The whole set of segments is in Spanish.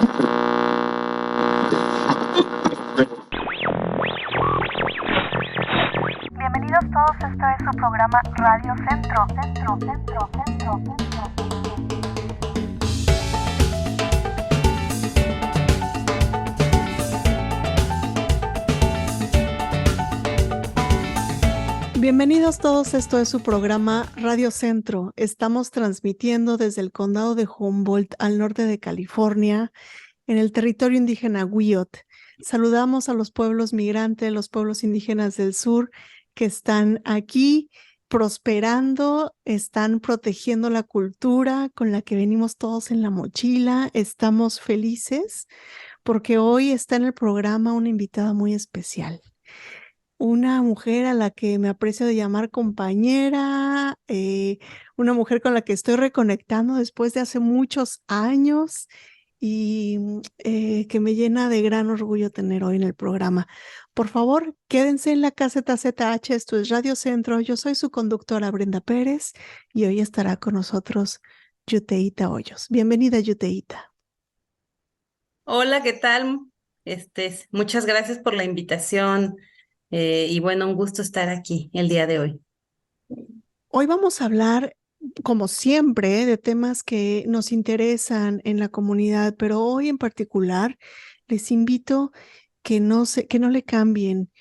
Bienvenidos todos, esto es su programa Radio Centro. Centro. Bienvenidos todos, esto es su programa Radio Centro. Estamos transmitiendo desde el condado de Humboldt al norte de California, en el territorio indígena Wiyot. Saludamos a los pueblos migrantes, los pueblos indígenas del sur que están aquí prosperando, están protegiendo la cultura con la que venimos todos en la mochila. Estamos felices porque hoy está en el programa una invitada muy especial. Una mujer a la que me aprecio de llamar compañera, una mujer con la que estoy reconectando después de hace muchos años y que me llena de gran orgullo tener hoy en el programa. Por favor, quédense en la KZZH, esto es Radio Centro. Yo soy su conductora Brenda Pérez y hoy estará con nosotros Yuteíta Hoyos. Bienvenida, Yuteíta. Hola, ¿qué tal? Muchas gracias por la invitación y bueno, un gusto estar aquí el día de hoy. Hoy vamos a hablar, como siempre, de temas que nos interesan en la comunidad, pero hoy en particular les invito que no le cambien,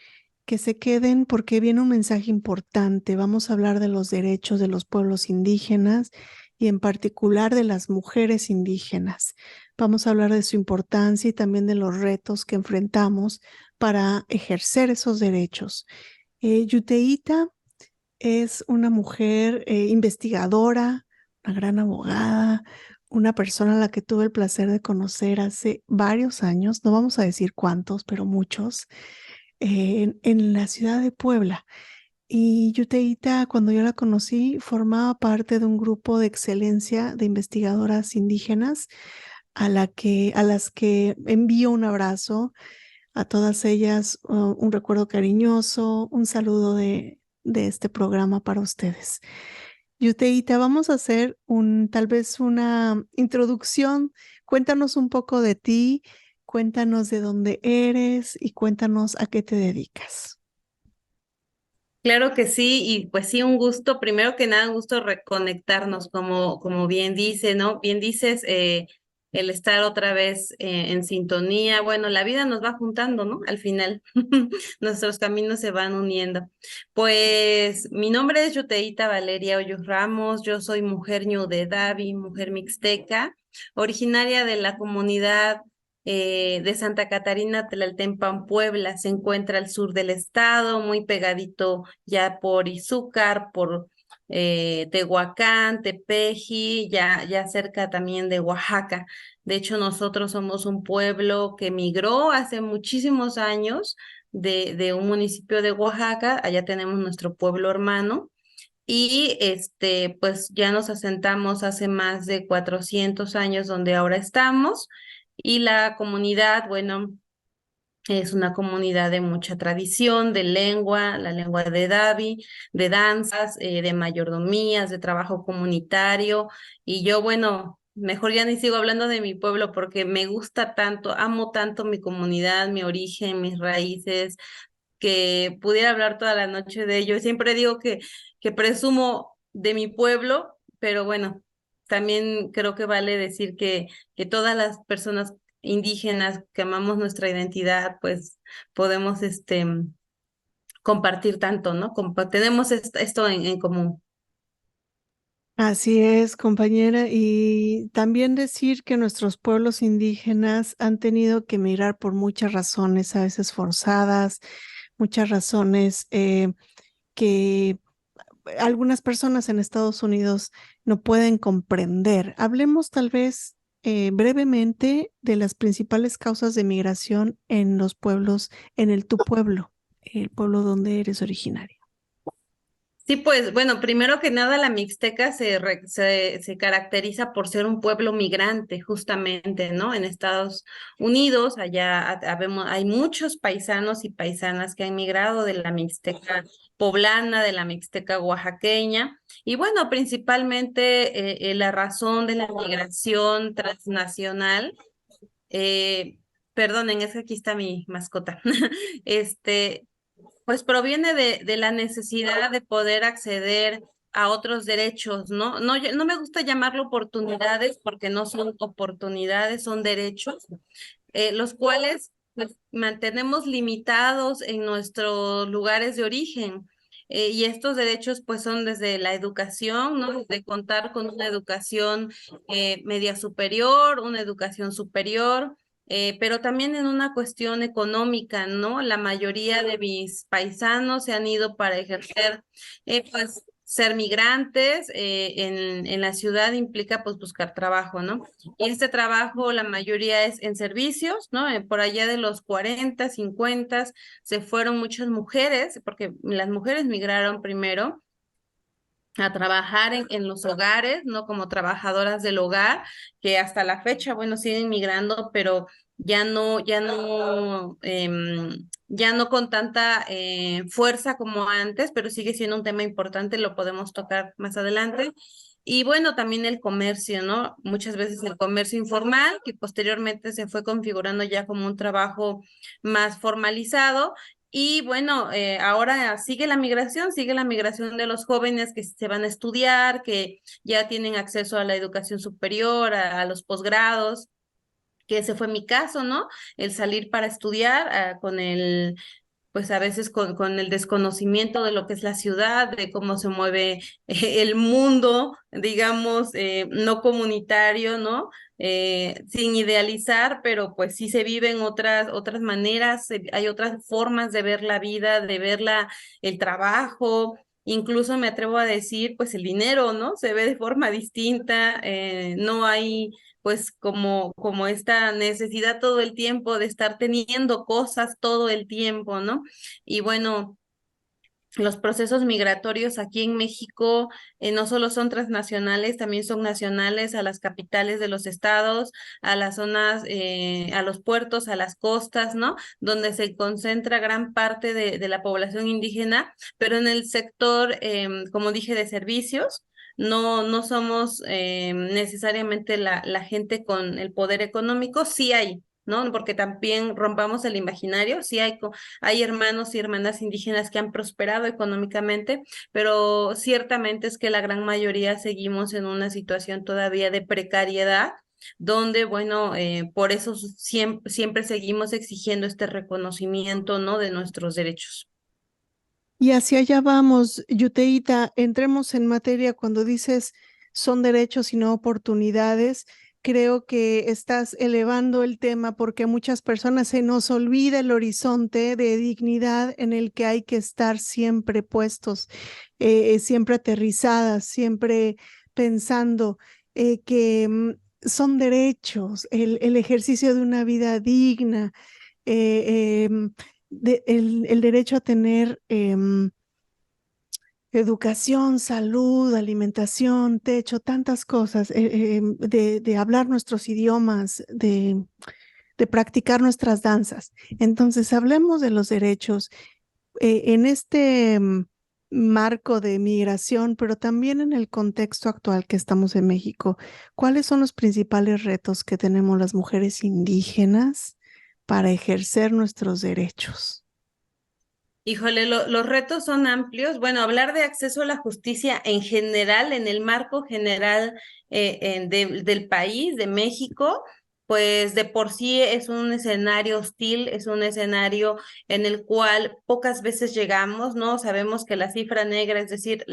que se queden porque viene un mensaje importante. Vamos a hablar de los derechos de los pueblos indígenas y en particular de las mujeres indígenas. Vamos a hablar de su importancia y también de los retos que enfrentamos para ejercer esos derechos. Yuteíta es una mujer investigadora, una gran abogada, una persona a la que tuve el placer de conocer hace varios años, no vamos a decir cuántos, pero muchos, en la ciudad de Puebla. Y Yuteíta, cuando yo la conocí, formaba parte de un grupo de excelencia de investigadoras indígenas a las que envío un abrazo, a todas ellas un recuerdo cariñoso, un saludo de este programa para ustedes. Yuteíta, vamos a hacer tal vez una introducción. Cuéntanos un poco de ti, cuéntanos de dónde eres y cuéntanos a qué te dedicas. Claro que sí, y pues sí, un gusto, primero que nada, un gusto reconectarnos, como bien dice, ¿no? Bien dices, el estar otra vez en sintonía, bueno, la vida nos va juntando, ¿no? Al final, nuestros caminos se van uniendo. Pues mi nombre es Yuteíta Valeria Hoyos Ramos, yo soy mujer Ñudedavi, mujer mixteca, originaria de la comunidad de Santa Catarina, Tlaltempan, Puebla. Se encuentra al sur del estado, muy pegadito ya por Izúcar, por Tehuacán, Tepeji, ya cerca también de Oaxaca. De hecho, nosotros somos un pueblo que migró hace muchísimos años de un municipio de Oaxaca. Allá tenemos nuestro pueblo hermano. Y pues ya nos asentamos hace más de 400 años donde ahora estamos. Y la comunidad, bueno, es una comunidad de mucha tradición, de lengua, la lengua de Davi, de danzas, de mayordomías, de trabajo comunitario. Y yo, bueno, mejor ya ni sigo hablando de mi pueblo porque me gusta tanto, amo tanto mi comunidad, mi origen, mis raíces, que pudiera hablar toda la noche de ello. Siempre digo que presumo de mi pueblo, pero bueno, también creo que vale decir que todas las personas indígenas que amamos nuestra identidad, pues podemos compartir tanto, ¿no? Tenemos esto en común. Así es, compañera, y también decir que nuestros pueblos indígenas han tenido que emigrar por muchas razones, a veces forzadas, muchas razones que algunas personas en Estados Unidos no pueden comprender. Hablemos tal vez brevemente de las principales causas de migración en los pueblos, tu pueblo, el pueblo donde eres originaria. Sí, pues bueno, primero que nada la Mixteca se caracteriza por ser un pueblo migrante, justamente, ¿no? En Estados Unidos, allá hay muchos paisanos y paisanas que han migrado de la Mixteca poblana, de la Mixteca oaxaqueña, y bueno, principalmente la razón de la migración transnacional perdonen, es que aquí está mi mascota. Este, pues proviene de la necesidad de poder acceder a otros derechos, ¿no? No, no me gusta llamarlo oportunidades porque no son oportunidades, son derechos, los cuales pues, mantenemos limitados en nuestros lugares de origen. Y estos derechos pues son desde la educación, ¿no? De contar con una educación media superior, una educación superior, pero también en una cuestión económica, ¿no? La mayoría de mis paisanos se han ido para ejercer, pues, ser migrantes en la ciudad implica pues buscar trabajo, ¿no? Y este trabajo la mayoría es en servicios, ¿no? Por allá de los 40, 50 se fueron muchas mujeres, porque las mujeres migraron primero a trabajar en los hogares, ¿no? Como trabajadoras del hogar, que hasta la fecha, bueno, siguen migrando, pero ya no con tanta fuerza como antes, pero sigue siendo un tema importante, lo podemos tocar más adelante. Y bueno, también el comercio, ¿no? Muchas veces el comercio informal, que posteriormente se fue configurando ya como un trabajo más formalizado y bueno, ahora sigue la migración de los jóvenes que se van a estudiar, que ya tienen acceso a la educación superior, a los posgrados, que ese fue mi caso, ¿no? El salir para estudiar pues a veces con el desconocimiento de lo que es la ciudad, de cómo se mueve el mundo, digamos, no comunitario, ¿no? Sin idealizar, pero pues sí se viven otras maneras, hay otras formas de ver la vida, de ver el trabajo. Incluso me atrevo a decir, pues el dinero, ¿no? Se ve de forma distinta, no hay pues como esta necesidad todo el tiempo de estar teniendo cosas todo el tiempo, ¿no? Y bueno, los procesos migratorios aquí en México no solo son transnacionales, también son nacionales a las capitales de los estados, a las zonas, a los puertos, a las costas, ¿no? Donde se concentra gran parte de la población indígena, pero en el sector, como dije, de servicios. No somos necesariamente la gente con el poder económico, sí hay, ¿no? Porque también rompamos el imaginario, sí hay hermanos y hermanas indígenas que han prosperado económicamente, pero ciertamente es que la gran mayoría seguimos en una situación todavía de precariedad, donde, bueno, por eso siempre seguimos exigiendo este reconocimiento, ¿no? De nuestros derechos. Y hacia allá vamos, Yuteíta, entremos en materia cuando dices son derechos y no oportunidades. Creo que estás elevando el tema porque a muchas personas se nos olvida el horizonte de dignidad en el que hay que estar siempre puestos, siempre aterrizadas, siempre pensando que son derechos, el ejercicio de una vida digna, el derecho a tener educación, salud, alimentación, techo, tantas cosas, de hablar nuestros idiomas, de practicar nuestras danzas. Entonces, hablemos de los derechos en este marco de migración, pero también en el contexto actual que estamos en México. ¿Cuáles son los principales retos que tenemos las mujeres indígenas para ejercer nuestros derechos? Híjole, los retos son amplios. Bueno, hablar de acceso a la justicia en general, en el marco general del país, de México, pues de por sí es un escenario hostil, es un escenario en el cual pocas veces llegamos, ¿no? Sabemos que la cifra negra, es decir,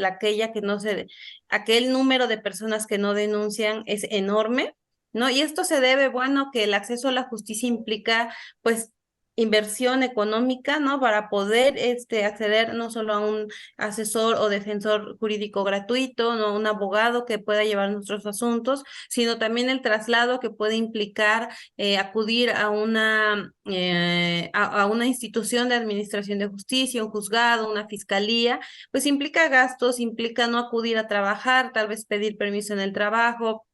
aquel número de personas que no denuncian es enorme, ¿no? Y esto se debe, bueno, que el acceso a la justicia implica, pues, inversión económica, ¿no? Para poder acceder no solo a un asesor o defensor jurídico gratuito, no un abogado que pueda llevar nuestros asuntos, sino también el traslado que puede implicar acudir a una institución de administración de justicia, un juzgado, una fiscalía, pues implica gastos, implica no acudir a trabajar, tal vez pedir permiso en el trabajo,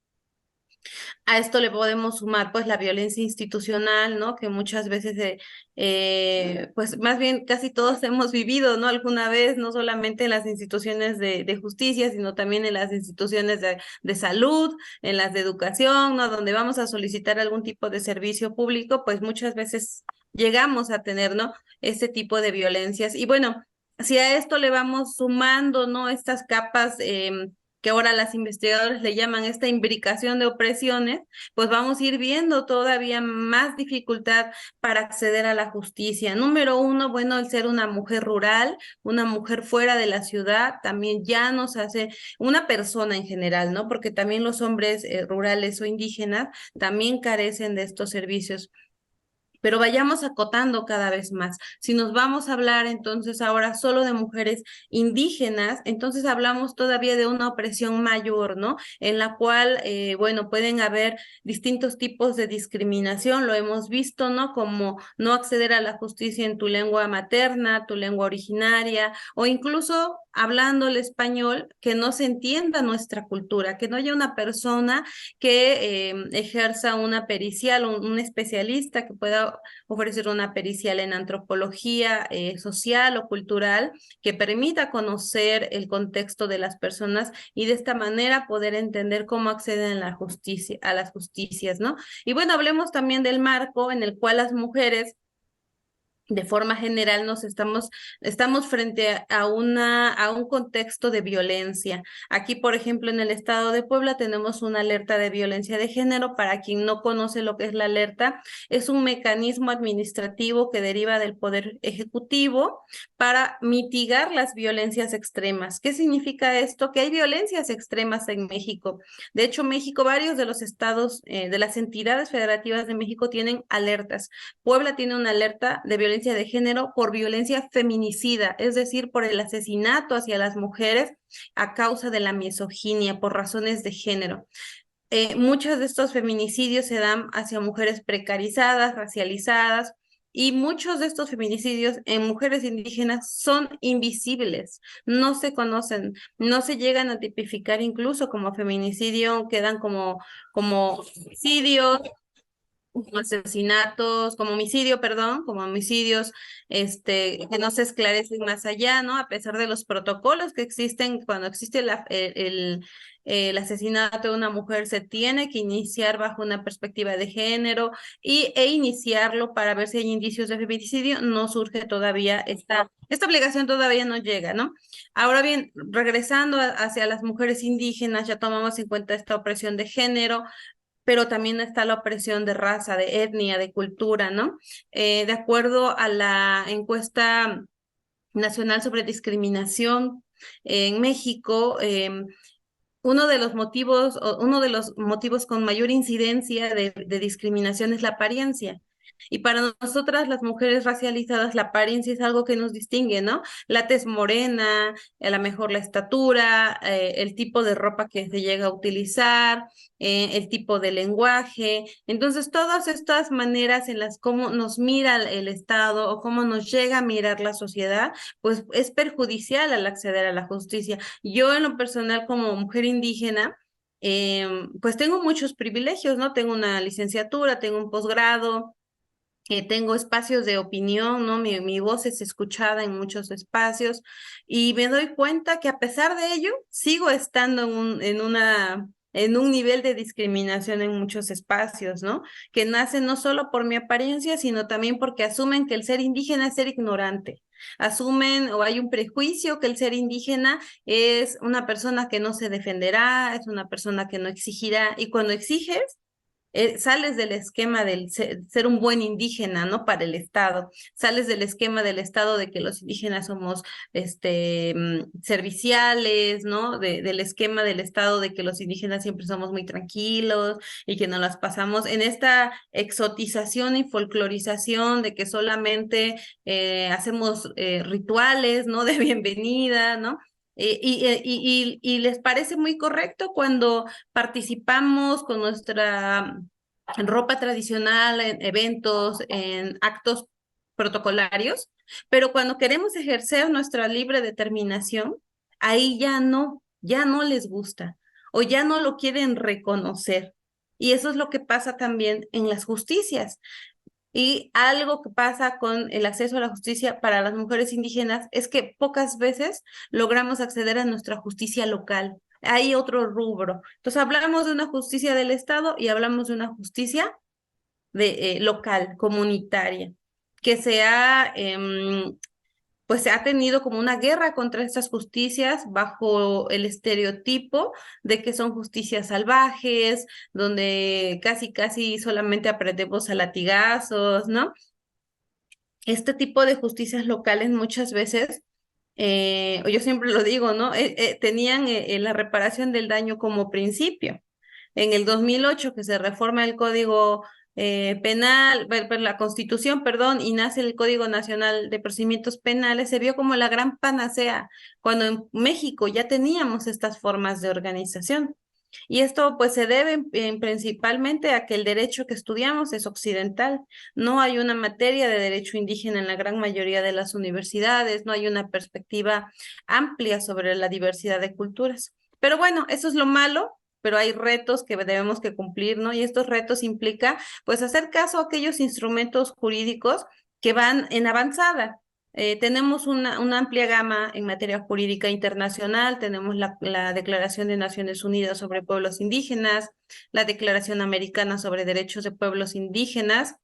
A esto le podemos sumar pues la violencia institucional, ¿no? Que muchas veces, pues más bien casi todos hemos vivido, ¿no? Alguna vez, no solamente en las instituciones de justicia, sino también en las instituciones de salud, en las de educación, ¿no? Donde vamos a solicitar algún tipo de servicio público, pues muchas veces llegamos a tener, ¿no? Este tipo de violencias. Y bueno, si a esto le vamos sumando, ¿no? Estas capas, que ahora las investigadoras le llaman esta imbricación de opresiones, pues vamos a ir viendo todavía más dificultad para acceder a la justicia. Número uno, bueno, el ser una mujer rural, una mujer fuera de la ciudad, también ya nos hace una persona en general, ¿no? Porque también los hombres rurales o indígenas también carecen de estos servicios. Pero vayamos acotando cada vez más. Si nos vamos a hablar entonces ahora solo de mujeres indígenas, entonces hablamos todavía de una opresión mayor, ¿no? En la cual, bueno, pueden haber distintos tipos de discriminación, lo hemos visto, ¿no? Como no acceder a la justicia en tu lengua materna, tu lengua originaria, o incluso hablando el español, que no se entienda nuestra cultura, que no haya una persona que ejerza una pericial, un especialista que pueda ofrecer una pericial en antropología social o cultural que permita conocer el contexto de las personas y de esta manera poder entender cómo acceden a la justicia, a las justicias, ¿no? Y bueno, hablemos también del marco en el cual las mujeres de forma general estamos frente a un contexto de violencia. Aquí, por ejemplo, en el estado de Puebla tenemos una alerta de violencia de género. Para quien no conoce lo que es la alerta, es un mecanismo administrativo que deriva del Poder Ejecutivo para mitigar las violencias extremas. ¿Qué significa esto? Que hay violencias extremas en México. De hecho, México, varios de los estados, de las entidades federativas de México tienen alertas. Puebla tiene una alerta de violencia de género por violencia feminicida, es decir, por el asesinato hacia las mujeres a causa de la misoginia, por razones de género. Muchos de estos feminicidios se dan hacia mujeres precarizadas, racializadas, y muchos de estos feminicidios en mujeres indígenas son invisibles, no se conocen, no se llegan a tipificar incluso como feminicidio, quedan como homicidios, como asesinatos, como homicidio, perdón, como homicidios, que no se esclarecen más allá, ¿no? A pesar de los protocolos que existen, cuando existe el asesinato de una mujer, se tiene que iniciar bajo una perspectiva de género e iniciarlo para ver si hay indicios de feminicidio. No surge todavía, esta obligación todavía no llega, ¿no? Ahora bien, regresando hacia las mujeres indígenas, ya tomamos en cuenta esta opresión de género, pero también está la opresión de raza, de etnia, de cultura, ¿no? De acuerdo a la encuesta nacional sobre discriminación en México, uno de los motivos con mayor incidencia de discriminación es la apariencia. Y para nosotras, las mujeres racializadas, la apariencia es algo que nos distingue, ¿no? La tez morena, a lo mejor la estatura, el tipo de ropa que se llega a utilizar, el tipo de lenguaje. Entonces, todas estas maneras en las cómo nos mira el Estado o cómo nos llega a mirar la sociedad, pues es perjudicial al acceder a la justicia. Yo en lo personal, como mujer indígena, pues tengo muchos privilegios, ¿no? Tengo una licenciatura, tengo un posgrado, tengo espacios de opinión, ¿no? Mi voz es escuchada en muchos espacios y me doy cuenta que a pesar de ello, sigo estando en un nivel de discriminación en muchos espacios, ¿no? Que nace no solo por mi apariencia, sino también porque asumen que el ser indígena es ser ignorante. Asumen o hay un prejuicio que el ser indígena es una persona que no se defenderá, es una persona que no exigirá, y cuando exiges, sales del esquema del ser un buen indígena, ¿no? Para el Estado, sales del esquema del Estado de que los indígenas somos serviciales, ¿no? Del esquema del Estado de que los indígenas siempre somos muy tranquilos y que nos las pasamos en esta exotización y folclorización de que solamente hacemos rituales, ¿no? De bienvenida, ¿no? Y les parece muy correcto cuando participamos con nuestra ropa tradicional en eventos, en actos protocolarios, pero cuando queremos ejercer nuestra libre determinación, ahí ya no les gusta o ya no lo quieren reconocer. Y eso es lo que pasa también en las justicias. Y algo que pasa con el acceso a la justicia para las mujeres indígenas es que pocas veces logramos acceder a nuestra justicia local. Hay otro rubro. Entonces hablamos de una justicia del Estado y hablamos de una justicia local, comunitaria, que pues se ha tenido como una guerra contra estas justicias bajo el estereotipo de que son justicias salvajes, donde casi solamente aprendemos a latigazos, ¿no? Este tipo de justicias locales muchas veces, yo siempre lo digo, ¿no? Tenían la reparación del daño como principio. En el 2008 que se reforma el Código Penal, la Constitución, perdón, y nace el Código Nacional de Procedimientos Penales, se vio como la gran panacea, cuando en México ya teníamos estas formas de organización. Y esto pues se debe principalmente a que el derecho que estudiamos es occidental. No hay una materia de derecho indígena en la gran mayoría de las universidades, no hay una perspectiva amplia sobre la diversidad de culturas. Pero bueno, eso es lo malo, pero hay retos que debemos que cumplir, ¿no? Y estos retos implica pues hacer caso a aquellos instrumentos jurídicos que van en avanzada. Tenemos una amplia gama en materia jurídica internacional, tenemos la Declaración de Naciones Unidas sobre Pueblos Indígenas, la Declaración Americana sobre Derechos de Pueblos Indígenas,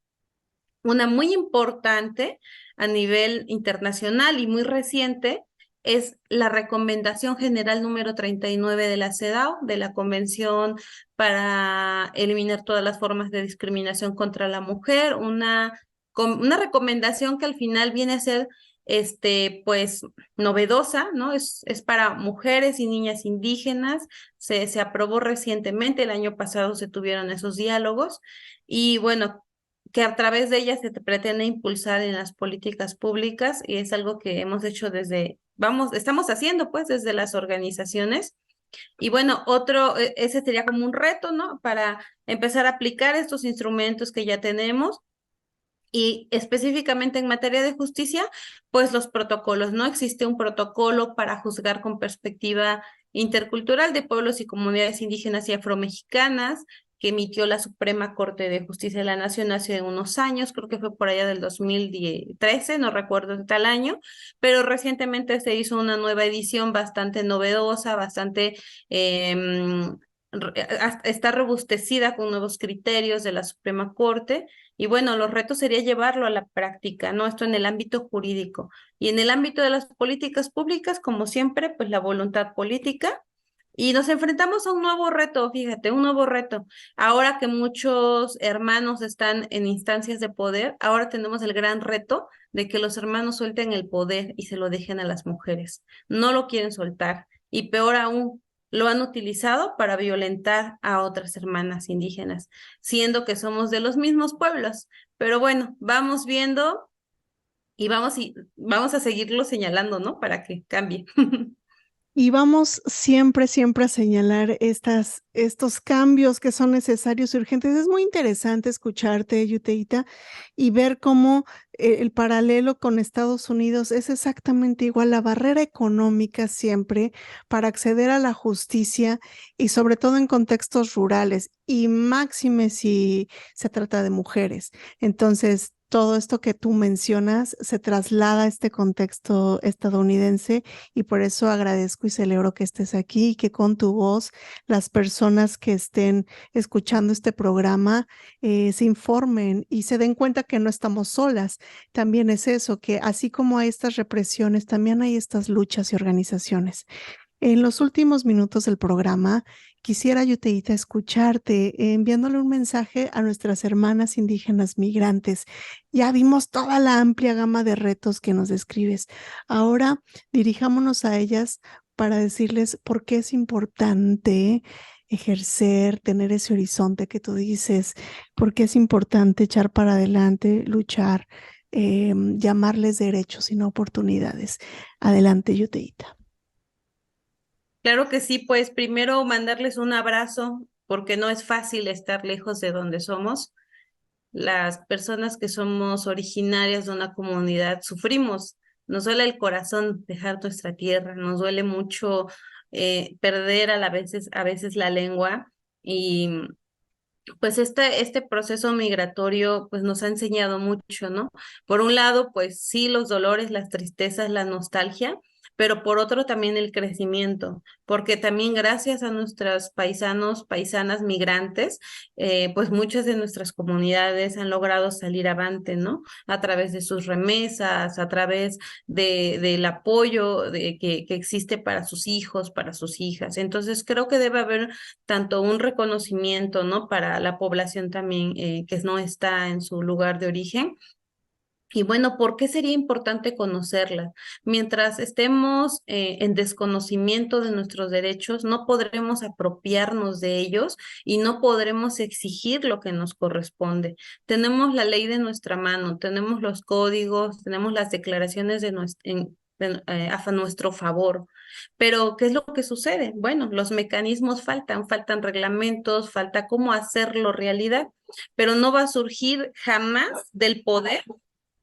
una muy importante a nivel internacional y muy reciente es la Recomendación General número 39 de la CEDAW, de la Convención para eliminar todas las formas de discriminación contra la mujer, una recomendación que al final viene a ser pues novedosa, ¿no? Es para mujeres y niñas indígenas, se aprobó recientemente, el año pasado se tuvieron esos diálogos y bueno, que a través de ella se te pretende impulsar en las políticas públicas y es algo que hemos hecho estamos haciendo pues desde las organizaciones. Y bueno, ese sería como un reto, ¿no? Para empezar a aplicar estos instrumentos que ya tenemos y específicamente en materia de justicia, pues los protocolos. No existe un protocolo para juzgar con perspectiva intercultural de pueblos y comunidades indígenas y afromexicanas que emitió la Suprema Corte de Justicia de la Nación hace unos años, creo que fue por allá del 2013, no recuerdo el tal año, pero recientemente se hizo una nueva edición bastante novedosa, bastante está robustecida con nuevos criterios de la Suprema Corte y bueno, los retos sería llevarlo a la práctica, ¿no? Esto en el ámbito jurídico. Y en el ámbito de las políticas públicas, como siempre, pues la voluntad política. Y nos enfrentamos a un nuevo reto, fíjate, un nuevo reto. Ahora que muchos hermanos están en instancias de poder, ahora tenemos el gran reto de que los hermanos suelten el poder y se lo dejen a las mujeres. No lo quieren soltar. Y peor aún, lo han utilizado para violentar a otras hermanas indígenas siendo que somos de los mismos pueblos. Pero bueno, vamos viendo y vamos a seguirlo señalando, ¿no? Para que cambie. Y vamos siempre a señalar estos cambios que son necesarios y urgentes. Es muy interesante escucharte, Yuteita, y ver cómo el paralelo con Estados Unidos es exactamente igual. La barrera económica siempre para acceder a la justicia y sobre todo en contextos rurales y máxime si se trata de mujeres. Entonces, todo esto que tú mencionas se traslada a este contexto estadounidense y por eso agradezco y celebro que estés aquí y que con tu voz las personas que estén escuchando este programa se informen y se den cuenta que no estamos solas. También es eso, que así como hay estas represiones, también hay estas luchas y organizaciones. En los últimos minutos del programa, quisiera, Yuteita, escucharte enviándole un mensaje a nuestras hermanas indígenas migrantes. Ya vimos toda la amplia gama de retos que nos describes. Ahora dirijámonos a ellas para decirles por qué es importante ejercer, tener ese horizonte que tú dices, por qué es importante echar para adelante, luchar, llamarles derechos y no oportunidades. Adelante, Yuteita. Claro que sí, pues primero mandarles un abrazo, porque no es fácil estar lejos de donde somos. Las personas que somos originarias de una comunidad sufrimos, nos duele el corazón dejar nuestra tierra, nos duele mucho perder a veces la lengua y Pues este proceso migratorio pues nos ha enseñado mucho, ¿no? Por un lado, pues sí, los dolores, las tristezas, la nostalgia, pero por otro también el crecimiento, porque también gracias a nuestros paisanos, paisanas migrantes, pues muchas de nuestras comunidades han logrado salir avante, ¿no? A través de sus remesas, a través del apoyo que existe para sus hijos, para sus hijas. Entonces creo que debe haber tanto un reconocimiento, ¿no? Para la población también que no está en su lugar de origen. Y bueno, ¿por qué sería importante conocerlas? Mientras estemos en desconocimiento de nuestros derechos, no podremos apropiarnos de ellos y no podremos exigir lo que nos corresponde. Tenemos la ley de nuestra mano, tenemos los códigos, tenemos las declaraciones a nuestro favor. Pero, ¿qué es lo que sucede? Bueno, los mecanismos faltan reglamentos, falta cómo hacerlo realidad, pero no va a surgir jamás del poder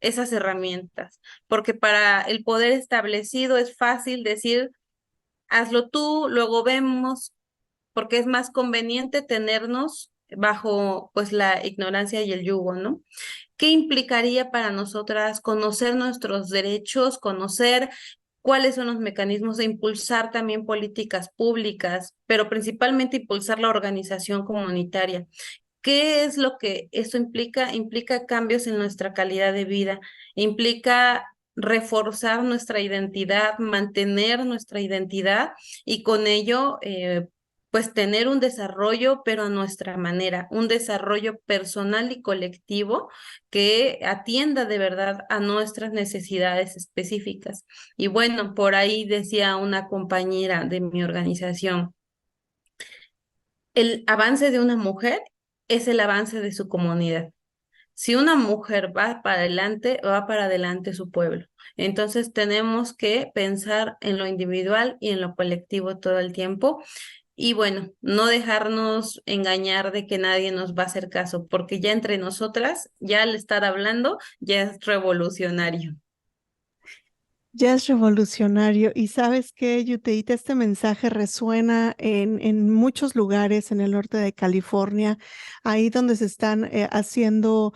esas herramientas, porque para el poder establecido es fácil decir, hazlo tú, luego vemos, porque es más conveniente tenernos bajo pues la ignorancia y el yugo, ¿no? ¿Qué implicaría para nosotras conocer nuestros derechos, conocer cuáles son los mecanismos de impulsar también políticas públicas, pero principalmente impulsar la organización comunitaria? ¿Qué es lo que esto implica? Implica cambios en nuestra calidad de vida, implica reforzar nuestra identidad, mantener nuestra identidad y con ello, pues tener un desarrollo, pero a nuestra manera, un desarrollo personal y colectivo que atienda de verdad a nuestras necesidades específicas. Y bueno, por ahí decía una compañera de mi organización, el avance de una mujer es el avance de su comunidad. Si una mujer va para adelante su pueblo. Entonces tenemos que pensar en lo individual y en lo colectivo todo el tiempo. Y bueno, no dejarnos engañar de que nadie nos va a hacer caso, porque ya entre nosotras, ya al estar hablando, ya es revolucionario. Ya es revolucionario. Y sabes qué, Yuteíta, este mensaje resuena en muchos lugares en el norte de California, ahí donde se están haciendo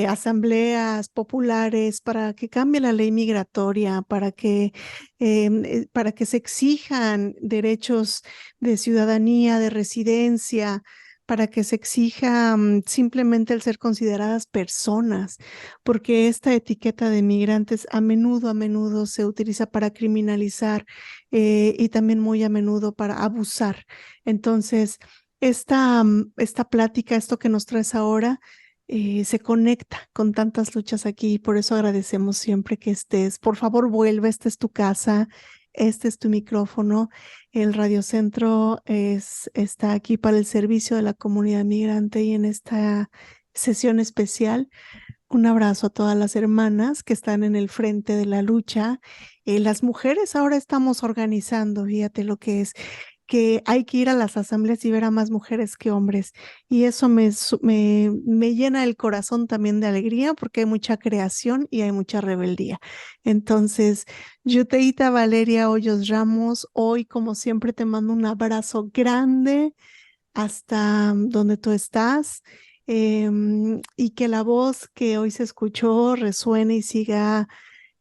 asambleas populares para que cambie la ley migratoria, para que se exijan derechos de ciudadanía, de residencia, para que se exija simplemente el ser consideradas personas, porque esta etiqueta de migrantes a menudo se utiliza para criminalizar y también muy a menudo para abusar. Entonces, esta plática, esto que nos traes ahora, se conecta con tantas luchas aquí y por eso agradecemos siempre que estés. Por favor, vuelve, esta es tu casa, este es tu micrófono. El Radio Centro está aquí para el servicio de la comunidad migrante y en esta sesión especial un abrazo a todas las hermanas que están en el frente de la lucha. Las mujeres ahora estamos organizando, fíjate lo que es, que hay que ir a las asambleas y ver a más mujeres que hombres. Y eso me llena el corazón también de alegría porque hay mucha creación y hay mucha rebeldía. Entonces, Yuteíta Valeria Hoyos Ramos, hoy como siempre te mando un abrazo grande hasta donde tú estás. Y que la voz que hoy se escuchó resuene y siga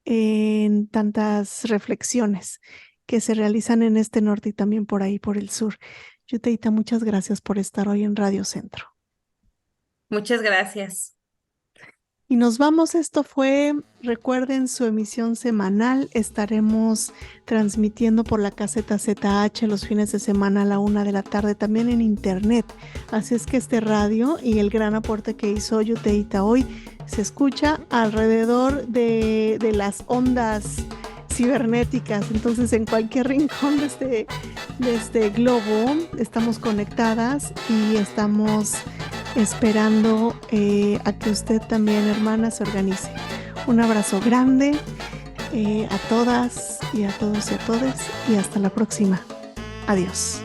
en tantas reflexiones que se realizan en este norte y también por ahí, por el sur. Yuteíta, muchas gracias por estar hoy en Radio Centro. Muchas gracias. Y nos vamos, esto fue, recuerden su emisión semanal, estaremos transmitiendo por la caseta ZH los fines de semana a la 1 de la tarde, también en internet, así es que este radio y el gran aporte que hizo Yuteíta hoy se escucha alrededor de las ondas cibernéticas, entonces en cualquier rincón de este globo estamos conectadas y estamos esperando a que usted también, hermana, se organice. Un abrazo grande a todas y a todos y a todes y hasta la próxima. Adiós.